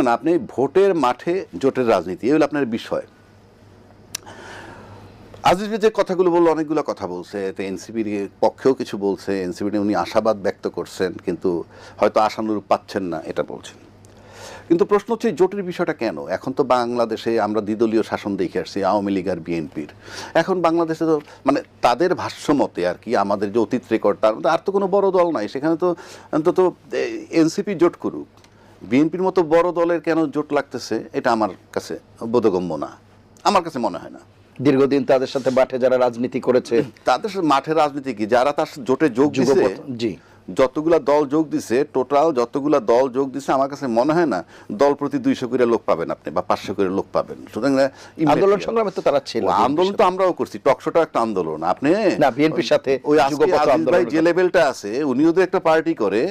দেখেন আপনি ভোটের মাঠে জোটের রাজনীতি এই হলো আপনার বিষয়। আজিজ যে কথাগুলো বললো অনেকগুলো কথা বলছে, এতে এনসিপির পক্ষেও কিছু বলছে, এনসিপি উনি আশাবাদ ব্যক্ত করছেন কিন্তু হয়তো আশানুরূপ পাচ্ছেন না এটা বলছেন। কিন্তু প্রশ্ন হচ্ছে জোটের বিষয়টা কেন? এখন তো বাংলাদেশে আমরা দ্বিদলীয় শাসন দেখে আসছি, আওয়ামী লীগ আর বিএনপির। এখন বাংলাদেশে তো মানে তাদের ভাষ্যমতে আর কি, আমাদের যে অতীত রেকর্ড, তার মধ্যে আর তো কোনো বড় দল নাই, সেখানে তো অন্তত এনসিপি জোট করুক, বিএনপির মতো বড় দলের কেন জোট লাগতেছে এটা আমার কাছে বোধগম্য না, আমার কাছে মনে হয় না। দীর্ঘদিন তাদের সাথে মাঠে যারা রাজনীতি করেছে, তাদের মাঠে রাজনীতি কি, যারা তার জোটে যোগ দিছে, জি যতগুলা দল যোগ দিছে, টোটাল যতগুলা দল যোগ দিছে, আমার কাছে মনে হয় না দল প্রতি 200 করে লোক পাবেন আপনি বা 500 করে লোক পাবেন। সুতরাং আন্দোলন সংগ্রামে তো তারা ছিল, আন্দোলন তো আমরাও করছি, টকশোটা একটা আন্দোলন। আপনি না বিএনপির সাথে ওই ভাই যে লেভেলটা আছে, উনি যদি একটা পার্টি করে,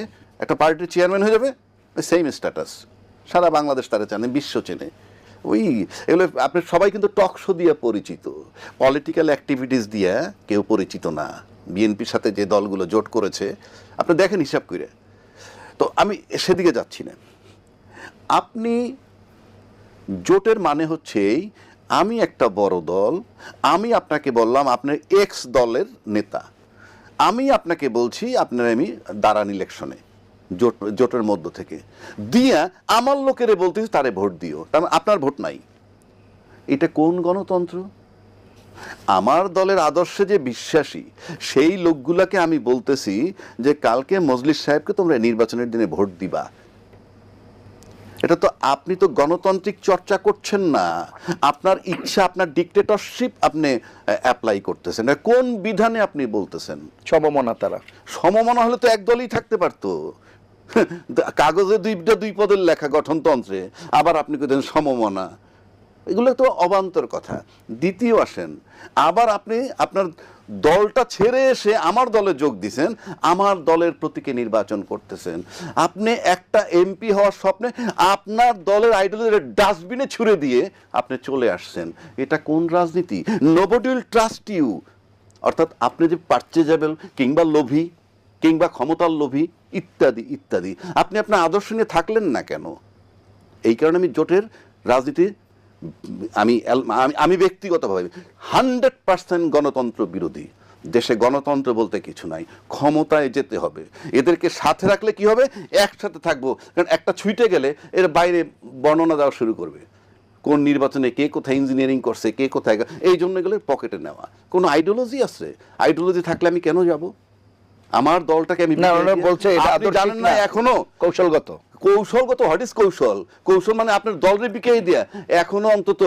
একটা পার্টির চেয়ারম্যান হয়ে যাবে, সেম স্ট্যাটাস, সারা বাংলাদেশ তারা চেনে, বিশ্ব চেনে। ওই এগুলো আপনি সবাই কিন্তু টক শো দিয়ে পরিচিত, পলিটিক্যাল অ্যাক্টিভিটিস দিয়ে কেউ পরিচিত না। বিএনপির সাথে যে দলগুলো জোট করেছে আপনি দেখেন হিসাব করে, তো আমি সেদিকে যাচ্ছি না। আপনি জোটের মানে হচ্ছে আমি একটা বড় দল, আমি আপনাকে বললাম আপনার এক্স দলের নেতা, আমি আপনাকে বলছি আপনার আমি দাঁড়ান ইলেকশনে জোটের মধ্য থেকে দিয়া আমার লোকেরে বলতেছি তারে ভোট দিও, কারণ আপনার ভোট নাই। এটা কোন গণতন্ত্র? আমার দলের আদর্শে যে বিশ্বাসী সেই লোকগুলাকে আমি বলতেছি যে কালকে মজলিস সাহেবকে তোমরা নির্বাচনের দিনে ভোট দিবা। এটা তো আপনি তো গণতান্ত্রিক চর্চা করছেন না, আপনার ইচ্ছা, আপনার ডিক্টেটরশিপ আপনি অ্যাপ্লাই করতেছেন। কোন বিধানে আপনি বলতেছেন? সমমনা, তারা সমমনা হলে তো এক দলই থাকতে পারতো, কাগজে দুই পদের লেখা গঠনতন্ত্রে, আবার আপনি কইতেন সমমনা। এগুলো তো অবান্তর কথা। দ্বিতীয় আসেন, আবার আপনি আপনার দলটা ছেড়ে এসে আমার দলে যোগ দিছেন, আমার দলের প্রতীকে নির্বাচন করতেছেন। আপনি একটা এমপি হওয়ার স্বপ্নে আপনার দলের আইডলের ডাস্টবিনে ছুড়ে দিয়ে আপনি চলে আসছেন। এটা কোন রাজনীতি? Nobody will trust you. অর্থাৎ আপনি যে পার্চেজেবল কিংবা লোভী কিংবা ক্ষমতার লোভী ইত্যাদি ইত্যাদি, আপনি আপনার আদর্শ নিয়ে থাকলেন না কেন? এই কারণে আমি জোটের রাজনীতি আমি ব্যক্তিগতভাবে 100% গণতন্ত্র বিরোধী। দেশে গণতন্ত্র বলতে কিছু নাই, ক্ষমতায় যেতে হবে। এদেরকে সাথে রাখলে কি হবে? একসাথে থাকবো, কারণ একটা ছুটে গেলে এর বাইরে বর্ণনা দেওয়া শুরু করবে, কোন নির্বাচনে কে কোথায় ইঞ্জিনিয়ারিং করছে, কে কোথায়, এই জন্য এগুলো পকেটে নেওয়া। কোনো আইডিওলজি আছে? আইডিওলজি থাকলে আমি কেন যাব? আমার দলটাকে আমি বলছে জানেন না এখনো কৌশলগত হোয়াট ইজ কৌশল? কৌশল মানে আপনার দলের বিকেই দেয়া। এখনো অন্তত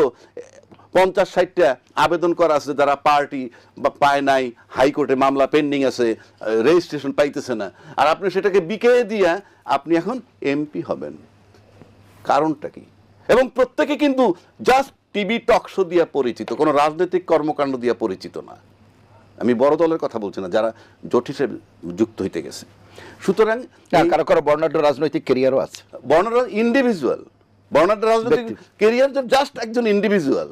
50-60টা আবেদন করা আছে যারা পার্টি বা পায় নাই, হাইকোর্টে মামলা পেন্ডিং আছে, রেজিস্ট্রেশন পাইতেছে না, আর আপনি সেটাকে বিকে দিয়া আপনি এখন এমপি হবেন। কারণটা কি? এবং প্রত্যেকে কিন্তু জাস্ট টিভি টক শো দিয়ে পরিচিত, কোনো রাজনৈতিক কর্মকাণ্ড দিয়ে পরিচিত না। আমি বড় দলের কথা বলছি না, যারা জোট হিসেবে যুক্ত হইতে গেছে। সুতরাং কারো কারো বর্ণাঢ্য রাজনৈতিক ক্যারিয়ারও আছে। বর্ণাঢ্য ইন্ডিভিজুয়াল, বর্ণাঢ্য রাজনৈতিক ক্যারিয়ার জাস্ট একজন ইন্ডিভিজুয়াল,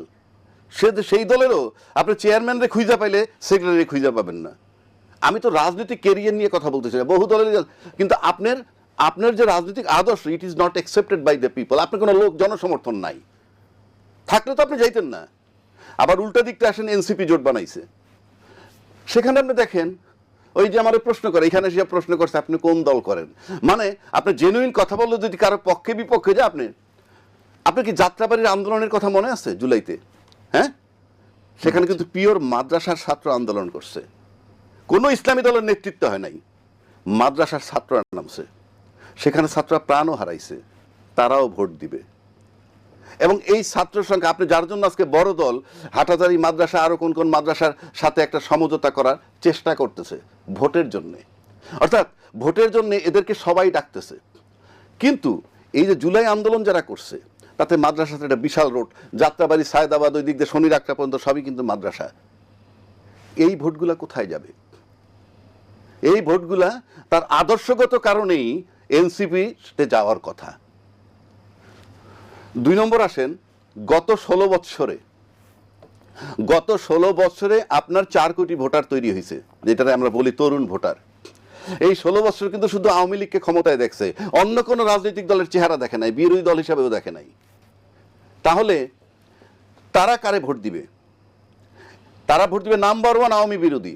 সেই দলেরও আপনি চেয়ারম্যানরে খুঁজা পাইলে সেক্রেটারি খুঁজা পাবেন না। আমি তো রাজনৈতিক ক্যারিয়ার নিয়ে কথা বলতেছি না, বহু দলের, কিন্তু আপনার যে রাজনৈতিক আদর্শ, it is not accepted by the people. আপনার কোনো লোক জনসমর্থন নাই, থাকলে তো আপনি যাইতেন না। আবার উল্টা দিকটা আসেন, এনসিপি জোট বানাইছে, সেখানে আপনি দেখেন ওই যে আমার প্রশ্ন করে, এখানে সে প্রশ্ন করছে আপনি কোন দল করেন, মানে আপনি জেনুইন কথা বললে যদি কারো পক্ষে বিপক্ষে যায়, আপনি কি যাত্রাবাড়ির আন্দোলনের কথা মনে আছে জুলাইতে? হ্যাঁ, সেখানে কিন্তু পিওর মাদ্রাসার ছাত্র আন্দোলন করছে, কোনো ইসলামী দলের নেতৃত্ব হয় নাই, মাদ্রাসার ছাত্ররা নামছে, সেখানে ছাত্ররা প্রাণও হারাইছে, তারাও ভোট দিবে। এবং এই ছাত্র সংখ্যা, আপনি যার জন্য আজকে বড় দল হাটাজারি মাদ্রাসা আরো কোন কোন মাদ্রাসার সাথে একটা সমঝোতা করার চেষ্টা করতেছে ভোটের জন্য, অর্থাৎ ভোটের জন্য এদেরকে সবাই ডাকতেছে। কিন্তু এই যে জুলাই আন্দোলন যারা করছে, তাতে মাদ্রাসার সাথে একটা বিশাল রোড, যাত্রাবাড়ি, সায়দাবাদ, ওই দিক দিয়ে শনি রাখটা পর্যন্ত সবই কিন্তু মাদ্রাসা। এই ভোটগুলা কোথায় যাবে? এই ভোটগুলা তার আদর্শগত কারণেই এনসিপিতে যাওয়ার কথা। 2 নম্বর আসেন, গত 16 বৎসরে আপনার 4 কোটি ভোটার তৈরি হয়েছে, যেটা আমরা বলি তরুণ ভোটার। এই 16 বছর কিন্তু শুধু আওয়ামী লীগকে ক্ষমতায় দেখছে, অন্য কোনো রাজনৈতিক দলের চেহারা দেখে নাই, বিরোধী দল হিসাবেও দেখে নাই। তাহলে তারা কারে ভোট দিবে? তারা ভোট দিবে নাম্বার 1 আওয়ামী বিরোধী।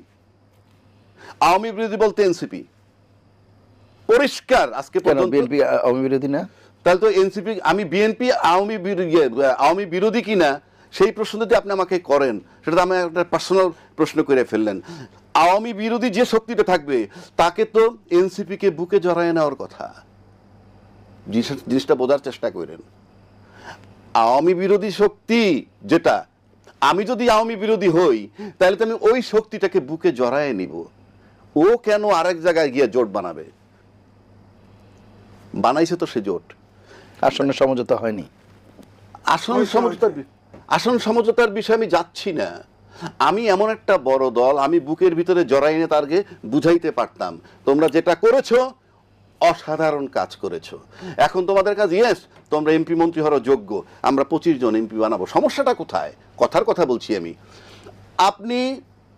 আওয়ামী বিরোধী বলতে এনসিপি, পরিষ্কার। আজকে পর্যন্ত বিএনপি আওয়ামী বিরোধী না? তাহলে তো এনসিপি, আমি বিএনপি আওয়ামী বিরোধী কিনা সেই প্রশ্ন যদি আপনি আমাকে করেন, সেটা তো আমি একটা পার্সোনাল প্রশ্ন করে ফেললেন। আওয়ামী বিরোধী যে শক্তিটা থাকবে তাকে তো এনসিপি কে বুকে জড়ায় নেওয়ার কথা। জিনিসটা বোঝার চেষ্টা করেন। আওয়ামী বিরোধী শক্তি যেটা, আমি যদি আওয়ামী বিরোধী হই তাহলে তো আমি ওই শক্তিটাকে বুকে জড়ায় নিব। ও কেন আরেক জায়গায় গিয়ে জোট বানাবে? বানাইছে তো সে জোট। আসন্ন সমঝোতা হয়নি। আসন সমঝোতার বিষয়ে আমি যাচ্ছি না। আমি এমন একটা বড় দল, আমি বুকের ভিতরে জড়াই নিয়ে তারকে বুঝাইতে পারতাম, তোমরা যেটা করেছো অসাধারণ কাজ করেছো, এখন তোমাদের কাজ ইয়েস তোমরা এমপি মন্ত্রী হওয়ার যোগ্য, আমরা 25 জন এমপি বানাবো। সমস্যাটা কোথায়? কথার কথা বলছি আমি। আপনি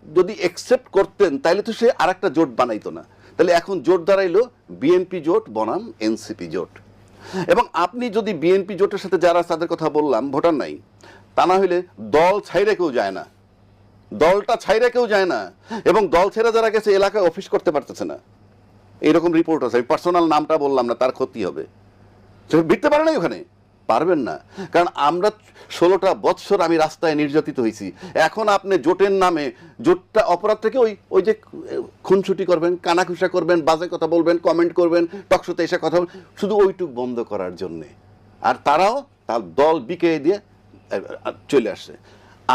যদি একসেপ্ট করতেন তাহলে তো সে আরেকটা জোট বানাইতো না। তাহলে এখন জোট দাঁড়াইলো বিএনপি জোট বনাম এনসিপি জোট। এবং আপনি যদি বিএনপি জোটের সাথে যারা তাদের কথা বললাম ভোটার নাই, তা না হইলে দল ছাইরে কেউ যায় না, দলটা ছাইরে কেউ যায় না। এবং দল ছেড়ে যারা গেছে এলাকায় অফিস করতে পারতেছে না, এইরকম রিপোর্ট আছে। আমি পার্সোনাল নামটা বললাম না, তার ক্ষতি হবে। ভিড়তে পারে না ওখানে, পারবেন না। কারণ আমরা 16টা বৎসর আমি রাস্তায় নির্যাতিত হয়েছি। এখন আপনি জোটের নামে, জোটটা অপরাধটাকে ওই যে খুনসুটি করবেন, কানাঘুষা করবেন, বাজে কথা বলবেন, কমেন্ট করবেন, টকশোতে এসে কথা বলবেন, শুধু ওইটুক বন্ধ করার জন্যে। আর তারাও তার দল বিকে দিয়ে চলে আসছে।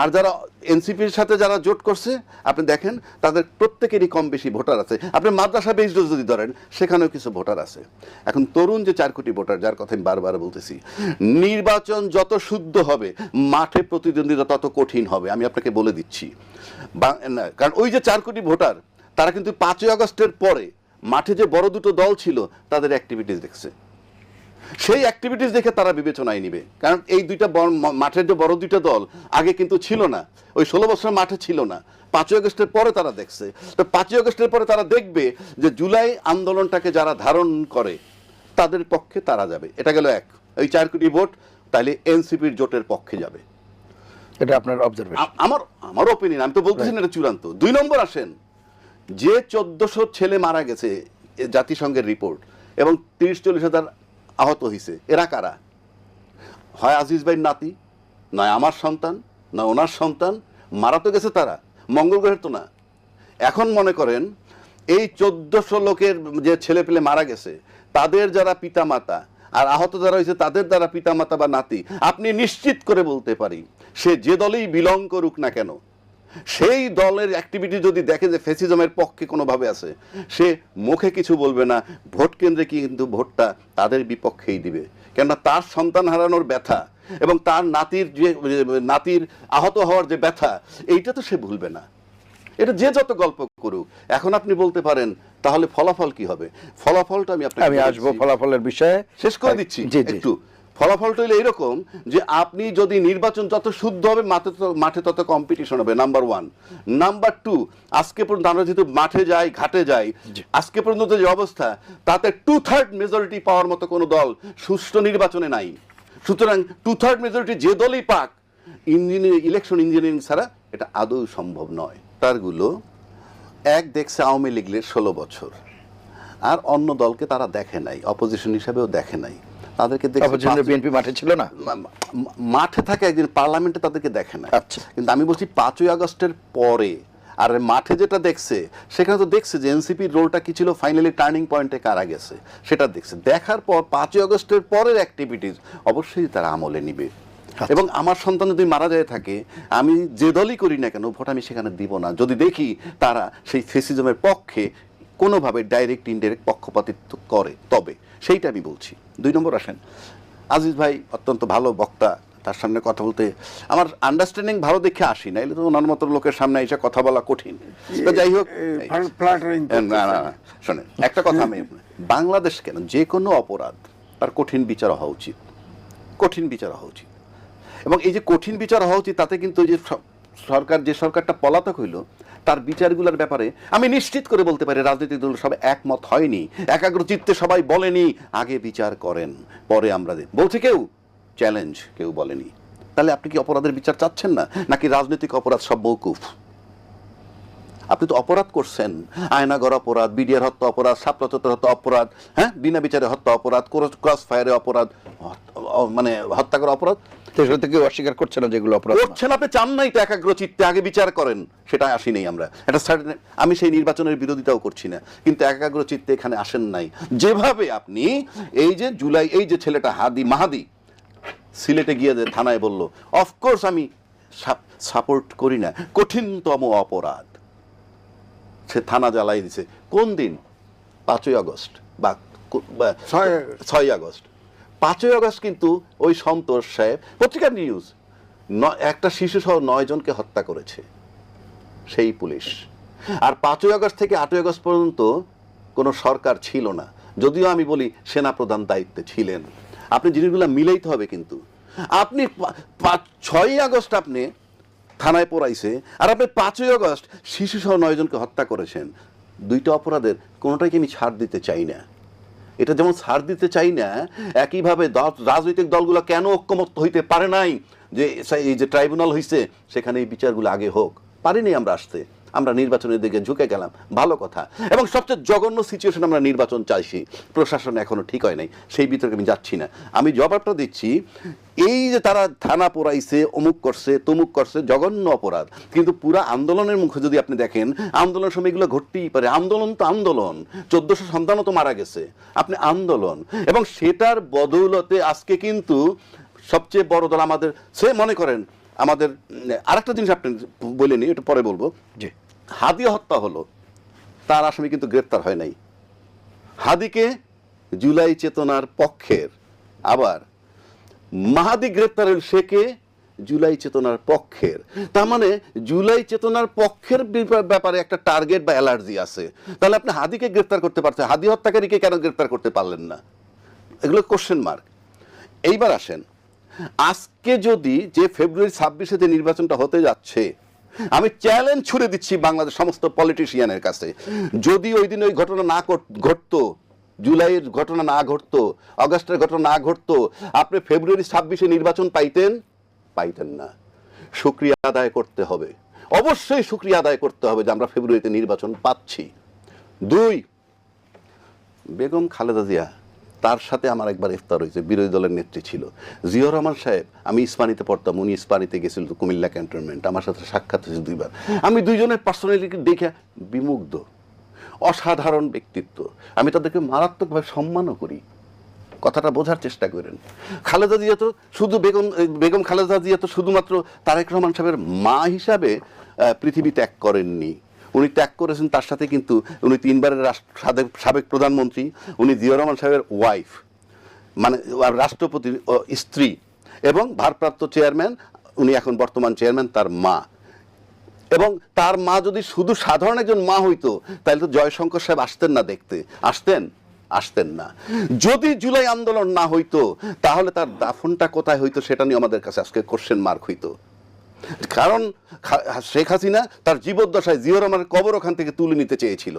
আর যারা এনসিপির সাথে যারা জোট করছে আপনি দেখেন তাদের প্রত্যেকেরই কম বেশি ভোটার আছে। আপনি মাদ্রাসা বেসড যদি ধরেন সেখানেও কিছু ভোটার আছে। এখন তরুণ যে 4 কোটি ভোটার, যার কথা আমি বারবার বলতেছি, নির্বাচন যত শুদ্ধ হবে মাঠে প্রতিদ্বন্দ্বিতা তত কঠিন হবে, আমি আপনাকে বলে দিচ্ছি। কারণ ওই যে 4 কোটি ভোটার তারা কিন্তু 5ই আগস্টের পরে মাঠে যে বড় দুটো দল ছিল তাদের অ্যাক্টিভিটিস দেখছে, সেই অ্যাক্টিভিটিস দেখে তারা বিবেচনায় নিবে। কারণ এই দুইটা মাঠের যে বড় দুইটা দল আগে কিন্তু ছিল না, ওই 16 বছর মাঠে ছিল না, 5ই আগস্টের পরে তারা দেখছে। তো 5ই আগস্টের পরে তারা দেখবে যে জুলাই আন্দোলনটাকে যারা ধারণ করে তাদের পক্ষে তারা যাবে। এটা গেল এক। ওই 4 কোটি ভোট তাহলে এনসিপির জোটের পক্ষে যাবে। এটা আপনার অবজারভেশন। আমার ওপিনিয়ন, আমি তো বলতেছি না এটা চূড়ান্ত। 2 নম্বর আসেন, যে 1400 ছেলে মারা গেছে জাতিসংঘের রিপোর্ট এবং 30-40 হাজার আহত হয়েছে, এরা কারা? হয় আজিজ ভাইয়ের নাতি, নয় আমার সন্তান, নয় ওনার সন্তান। মারা তো গেছে তারা, মঙ্গল গ্রহের তো না। এখন মনে করেন এই 1400 লোকের যে ছেলে পেলে মারা গেছে তাদের যারা পিতা মাতা আর আহত যারা হয়েছে তাদের দ্বারা পিতা মাতা বা নাতি, আপনি নিশ্চিত করে বলতে পারি সে যে দলেই বিলং করুক না কেন, সেই দলের অ্যাক্টিভিটি যদি দেখে যে ফ্যাসিজমের পক্ষে কোনোভাবে আছে, সে মুখে কিছু বলবে না, ভোট কেন্দ্রে কিন্তু ভোটটা তাদের বিপক্ষেই দিবে। কেননা তার সন্তান হারানোর ব্যথা এবং তার নাতির আহত হওয়ার যে ব্যথা, এইটা তো সে ভুলবে না। এটা যে যত গল্প করুক। এখন আপনি বলতে পারেন তাহলে ফলাফল কি হবে? ফলাফলটা আমি আসবো ফলাফলের বিষয়ে, শেষ করে দিচ্ছি একটু। ফলাফলটা হলো এরকম যে আপনি যদি নির্বাচন যত শুদ্ধ হবে মাঠে তত কম্পিটিশন হবে, নাম্বার 1। নাম্বার 2, আজকে পর্যন্ত আমরা যেহেতু মাঠে যাই, ঘাটে যাই, আজকে পর্যন্ত যে অবস্থা তাতে 2/3 মেজরিটি পাওয়ার মতো কোনো দল সুষ্ঠু নির্বাচনে নাই। সুতরাং 2/3 মেজরিটি যে দলই পাক, ইলেকশন ইঞ্জিনিয়ারিং ছাড়া এটা আদৌ সম্ভব নয়। তারগুলো এক দেখছে আওয়ামী লীগের 16 বছর, আর অন্য দলকে তারা দেখে নাই, অপোজিশন হিসাবেও দেখে নাই। তাদেরকে বিএনপি মাঠে ছিল না, মাঠে থাকে একদিন, পার্লামেন্টে তাদেরকে দেখে না। আচ্ছা, কিন্তু আমি বলছি 5ই আগস্টের পরে আর মাঠে যেটা দেখছে সেখানে তো দেখছে যে এনসিপির রোলটা কি ছিল, ফাইনালি টার্নিং পয়েন্টে কারা গেছে সেটা দেখছে। দেখার পর 5ই আগস্টের পরের অ্যাক্টিভিটিস অবশ্যই তারা আমলে নিবে। এবং আমার সন্তান যদি মারা যায় থাকে, আমি যে দলই করি না কেন ভোট আমি সেখানে দিব না, যদি দেখি তারা সেই ফ্যাসিজমের পক্ষে কোনোভাবে ডাইরেক্ট ইনডাইরেক্ট পক্ষপাতিত্ব করে, তবে সেইটা আমি বলছি। 2 নম্বর আসেন, আজিজ ভাই অত্যন্ত ভালো বক্তা, তার সামনে কথা বলতে আমার আন্ডারস্ট্যান্ডিং ভালো দেখে আসি না, এলে তো ওনার মতো লোকের সামনে এসে কথা বলা কঠিন। তো যাই হোক, না শোনেন একটা কথা, আমি বাংলাদেশ কেন যে কোনো অপরাধ তার কঠিন বিচার হওয়া উচিত, কঠিন বিচার হওয়া উচিত। এবং এই যে কঠিন বিচার হওয়া উচিত তাতে কিন্তু যে সরকারটা পলাতক হইল তার বিচারগুলোর ব্যাপারে আমি নিশ্চিত করে বলতে পারি রাজনৈতিক দল সব একমত হয়নি, একাগ্র চিত্তে সবাই বলেনি আগে বিচার করেন পরে আমরা বলছে কেউ চ্যালেঞ্জ, কেউ বলেনি। তাহলে আপনি কি অপরাধের বিচার চাচ্ছেন না, নাকি রাজনৈতিক অপরাধ সব মওকুফ? আপনি তো অপরাধ করছেন, আয়নাগর অপরাধ, বিডিআর হত্যা অপরাধ, ছাত্রছাত্রীর হত্যা অপরাধ, হ্যাঁ, বিনা বিচারে হত্যা অপরাধ, ক্রস ফায়ারে অপরাধ, মানে হত্যা করা অপরাধ। সেটা থেকে অস্বীকার করছে না যেগুলো অপরাধ না। করছেন, আপনি চান নাই তো একাগ্র চিত্তে আগে বিচার করেন, সেটা আসি নেই আমরা। এটা আমি সেই নির্বাচনের বিরোধিতাও করছি না, কিন্তু একাগ্র চিত্তে এখানে আসেন নাই। যেভাবে আপনি এই যে জুলাই, এই যে ছেলেটা মাহাদি সিলেটে গিয়ে যে থানায় বলল, অফকোর্স আমি সাপোর্ট করি না, কঠিনতম অপরাধ, সে থানা জ্বালাই দিছে। কোন দিন? 5ই আগস্ট বা 6ই আগস্ট। 5ই আগস্ট কিন্তু ওই সন্তোষ সাহেব, পত্রিকার নিউজ, একটা শিশু সহ 9 জনকে হত্যা করেছে সেই পুলিশ। আর 5ই আগস্ট থেকে 8ই আগস্ট পর্যন্ত কোনো সরকার ছিল না, যদিও আমি বলি সেনা প্রধান দায়িত্বে ছিলেন। আপনি জিনিসগুলো মিলাইতে হবে। কিন্তু আপনি 6ই আগস্ট আপনি থানায় পড়াইছে, আর আপনি 5ই আগস্ট শিশু সহ 9 জনকে হত্যা করেছেন। দুইটা অপরাধের কোনোটাকে আমি ছাড় দিতে চাই না। এটা যেমন ছাড় দিতে চাই না, একইভাবে রাজনৈতিক দলগুলো কেন ঐক্যমত্য হইতে পারে নাই যে এই যে ট্রাইব্যুনাল হইছে সেখানে এই বিচারগুলো আগে হোক? পারিনি আমরা আসতে, আমরা নির্বাচনের দিকে ঝুঁকে গেলাম, ভালো কথা। এবং সবচেয়ে জঘন্য সিচুয়েশন, আমরা নির্বাচন চাইছি, প্রশাসন এখনো ঠিক হয় নাই, সেই বিতর্কে আমি যাচ্ছি না। আমি জবাবটা দিচ্ছি, এই যে তারা থানা পোড়াইছে, অমুক করছে, তমুক করছে, জঘন্য অপরাধ। কিন্তু পুরা আন্দোলনের মুখে যদি আপনি দেখেন, আন্দোলনের সময় এগুলো ঘটতেই পারে। আন্দোলন তো আন্দোলন, 1400 সন্তানও তো মারা গেছে, আপনি আন্দোলন। এবং সেটার বদৌলতে আজকে কিন্তু সবচেয়ে বড় দল আমাদের, সে মনে করেন আমাদের আরেকটা জিনিস আপনি বলেনি, এটা পরে বলবো, যে হাদি হত্যা হলো, তার আসামি কিন্তু গ্রেপ্তার হয় নাই। হাদিকে জুলাই চেতনার পক্ষের, আবার মাহাদি গ্রেপ্তার হল, সে কে? জুলাই চেতনার পক্ষের। তার মানে জুলাই চেতনার পক্ষের ব্যাপারে একটা টার্গেট বা অ্যালার্জি আছে। তাহলে আপনি হাদিকে গ্রেপ্তার করতে পারছেন, হাদি হত্যাকারীকে কেন গ্রেপ্তার করতে পারলেন না? এগুলো কোশ্চেন মার্ক। এইবার আসেন, আজকে যদি যে ফেব্রুয়ারি 26-এ যে নির্বাচনটা হতে যাচ্ছে, আমি চ্যালেঞ্জ ছুড়ে দিচ্ছি বাংলাদেশ সমস্ত পলিটিশিয়ানের কাছে, যদি ওই দিন ওই ঘটনা না ঘটতো, জুলাইয়ের ঘটনা না ঘটতো, আগস্টের ঘটনা না ঘটতো, আপনি ফেব্রুয়ারি 26-এ নির্বাচন পাইতেন না। শুকরিয়া আদায় করতে হবে, অবশ্যই শুকরিয়া আদায় করতে হবে যে আমরা ফেব্রুয়ারিতে নির্বাচন পাচ্ছি। 2, বেগম খালেদা জিয়া, তার সাথে আমার একবার ইফতার হয়েছে, বিরোধী দলের নেত্রী ছিল জিয়াউর রহমান সাহেব। আমি ইস্পানিতে পড়তাম, উনি ইস্পানিতে গেছিল, কুমিল্লা ক্যান্টনমেন্ট, আমার সাথে সাক্ষাৎ হয়েছে 2বার। আমি দুইজনের পার্সোনালিটি দেখে বিমুগ্ধ, অসাধারণ ব্যক্তিত্ব। আমি তাদেরকে মারাত্মকভাবে সম্মানও করি, কথাটা বোঝার চেষ্টা করেন। খালেদা জিয়া তো শুধু বেগম খালেদা জিয়া তো শুধুমাত্র তারেক রহমান সাহেবের মা হিসাবে পৃথিবী ত্যাগ করেননি, উনি ত্যাগ করেছেন তার সাথে কিন্তু উনি 3বারের সাবেক প্রধানমন্ত্রী, উনি জিয়াউর রহমান সাহেবের ওয়াইফ, মানে রাষ্ট্রপতির স্ত্রী, এবং ভারপ্রাপ্ত চেয়ারম্যান, উনি এখন বর্তমান চেয়ারম্যান, তার মা। এবং তার মা যদি শুধু সাধারণ একজন মা হইতো, তাহলে তো জয়শঙ্কর সাহেব আসতেন না দেখতে, আসতেন না। যদি জুলাই আন্দোলন না হইতো, তাহলে তার দাফনটা কোথায় হইতো সেটা নিয়ে আমাদের কাছে আজকে কোশ্চেন মার্ক হইতো। কারণ শেখ হাসিনা তার জীবদ্দশায় জিয়াউর রহমানের কবর ওখান থেকে তুলে নিতে চেয়েছিল,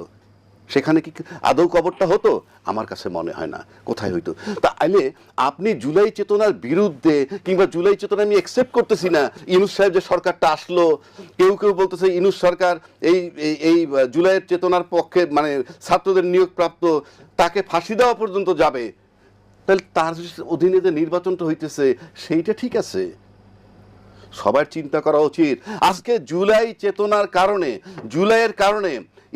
সেখানে কি আদৌ কবরটা হতো? আমার কাছে মনে হয় না। কোথায় হইতো? তাহলে আপনি জুলাই চেতনার বিরুদ্ধে, কিংবা জুলাই চেতনা আমি অ্যাকসেপ্ট করতেছি না, ইউনূস সাহেব যে সরকারটা আসলো, কেউ বলতেছে ইউনূস সরকার এই জুলাইয়ের চেতনার পক্ষে, মানে ছাত্রদের নিয়োগপ্রাপ্ত, তাকে ফাঁসি দেওয়া পর্যন্ত যাবে। তাহলে তার অধীনে যে নির্বাচনটা হইতেছে সেইটা ঠিক আছে? সবার চিন্তা করা উচিত। আজকে জুলাই চেতনার কারণে, জুলাইয়ের কারণে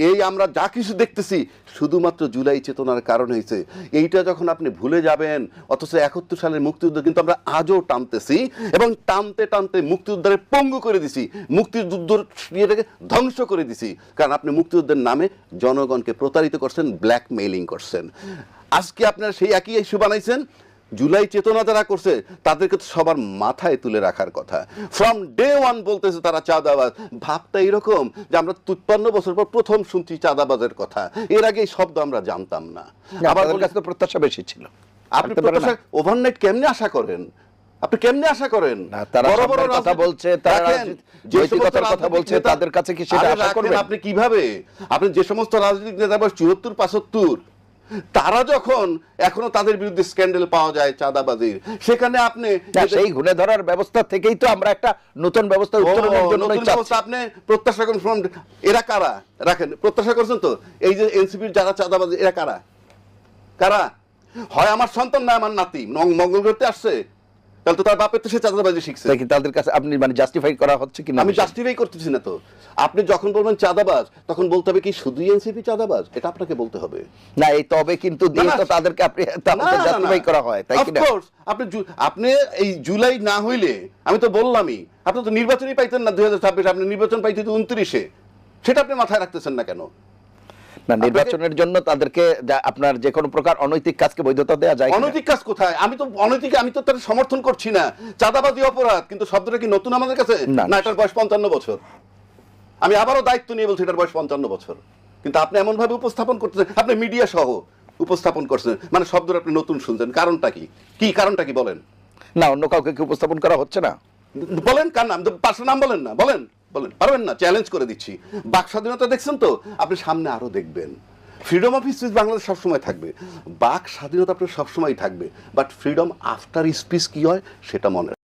এই আমরা যা কিছু দেখতেছি শুধুমাত্র জুলাই চেতনার কারণ হয়েছে। এইটা যখন আপনি ভুলে যাবেন, অথচ 71 সালের মুক্তিযুদ্ধ কিন্তু আমরা আজও টানতেছি, এবং টানতে টানতে মুক্তিযুদ্ধের পঙ্গু করে দিছি, মুক্তিযুদ্ধের ইয়েটাকে ধ্বংস করে দিছি। কারণ আপনি মুক্তিযুদ্ধের নামে জনগণকে প্রতারিত করছেন, ব্ল্যাকমেইলিং করছেন। আজকে আপনারা সেই একই ইস্যু বানাইছেন। জুলাই চেতনা যারা করছে তাদেরকে তো সবার মাথায় তুলে রাখার কথা। ফ্রম ডে 1 বলতেছে তারা চাঁদাবাজ। ভাবটা এরকম যে আমরা 53 বছর পর প্রথম শুনছি চাঁদাবাজের কথা, এর আগে এই শব্দ আমরা জানতাম না। আবার কাছে তো প্রত্যাশা বেশি ছিল। আপনি প্রত্যাশা ওভারনাইট কেমনে আশা করেন? আপনি কেমনে আশা করেন? না, তারা বড় বড় সামনের কথা রাজনীতি- বলছে, তারা রাখেন, রাজনীতি- যে সমস্ত নৈতিকতার কথা রাজনীতিক বলছে, নেতা- তাদের কাছে কি সেটা আরে আশা রাখেন, করবেন? আপনি কিভাবে, আপনি যে সমস্ত রাজনৈতিক নেতা বয়স 74-75, তারা যখন এখনো তাদের বিরুদ্ধে স্ক্যান্ডাল পাওয়া যায় চাঁদাবাজির, সেখানে আপনি না, সেই ঘুরে ধরার ব্যবস্থা থেকেই তো আমরা একটা নতুন ব্যবস্থা উত্তরণের জন্য নতুন ব্যবস্থা আপনি প্রত্যাশা করেন from এরা কারা? রাখেন, প্রত্যাশা করছেন তো এই যে এনসিপির যারা চাঁদাবাজি, এরা কারা? কারা? হয় আমার সন্তান না আমার নাতি মঙ্গল করতে আসছে, তাহলে তো তার বাপের তো সে চাঁদাবাজি শিখছে। দেখি তাদের কাছে আপনি মানে জাস্টিফাই করা হচ্ছে কিনা? আমি জাস্টিফাই করতেছি না তো। আপনি যখন বলবেন চাঁদাবাজ, তখন বলতে হবে কি শুধুই এনসিপি চাঁদাবাজ? এটা আপনাকে বলতে হবে। না, এই তবে কিন্তু দিয়ে তো তাদেরকে আপনি জাস্টিফাই করা হয়, তাই কি না? অফকোর্স আপনি এই জুলাই না হইলে, আমি তো বললামই, আপনি তো নির্বাচনই পাইতেন না 2026, আপনি নির্বাচন পাইতে তো 29-এ, সেটা আপনি মাথায় রাখতেছেন না কেন? না, নির্বাচনের জন্য তাদেরকে আপনার যে কোনো প্রকার অনৈতিক কাজকে বৈধতা দেওয়া যায় কিনা? অনৈতিক কাজ কোথায়? আমি তো তার সমর্থন করছি না। চাঁদাবাজি অপরাধ, কিন্তু শব্দটা কি নতুন আমাদের কাছে? না। না, এটার বয়স 55 বছর। আমি আবারও দায়িত্ব নিয়ে বলছি, এটার বয়স 55 বছর। কিন্তু আপনি এমন ভাবে উপস্থাপন করতেছেন, আপনি মিডিয়া সহ উপস্থাপন করছেন, মানে শব্দটা আপনি নতুন শুনছেন। কারণটা কি? কি কারণটা কি বলেন? না, অন্য কাউকে কি উপস্থাপন করা হচ্ছে না? বলেন, কার নাম? পাঁচটা নাম বলেন না, বলেন। পারবেন না? চ্যালেঞ্জ করে দিচ্ছি। বাক স্বাধীনতা দেখছেন তো, আপনি সামনে আরো দেখবেন। ফ্রিডম অফ স্পিচ বাংলাদেশ সবসময় থাকবে, বাক স্বাধীনতা আপনার সবসময় থাকবে, বাট ফ্রিডম আফটার স্পিচ কি হয় সেটা মনে